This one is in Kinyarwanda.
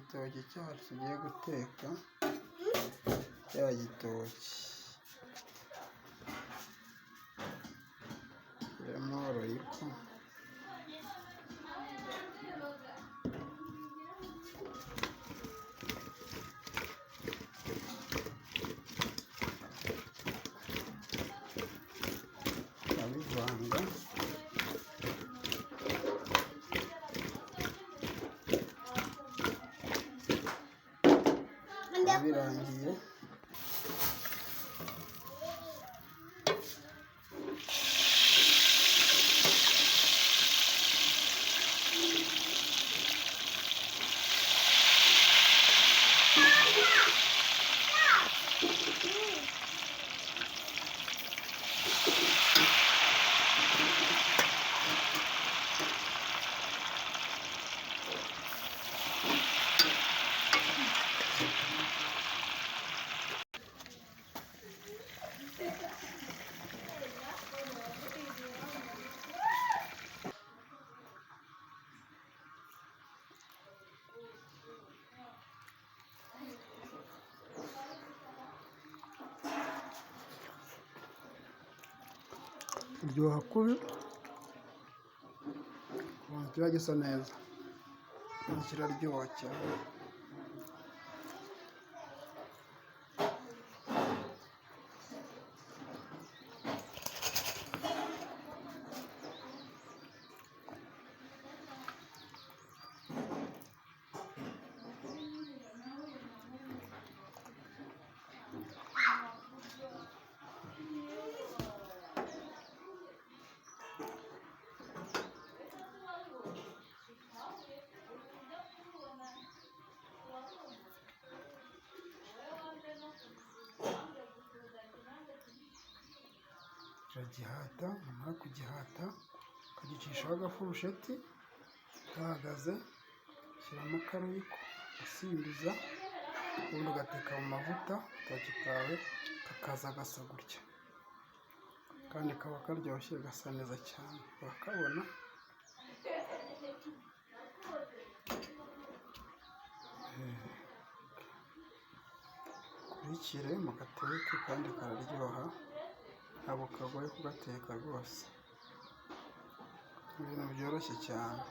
igitoki cyacu tugiye guteka, cya gitoki kirimo royiko, abivanga birangiye kiryoha kubi, ukuntu kiba gisa neza, kiraryoha cyane. Uragihata, wamara kugihata ukagicishaho agafurusheti gahagaze, ushyiramo akaroyiko ugasimbiza, ubundi ugateka mu mavuta, agatoki kawe kakaza gasa gutya, kandi kaba karyoshye gasa neza cyane, urakabona. Kurikire mugateke kandi kararyoha, ntabwo kagoye kugateka rwose, ibintu byoroshye cyane.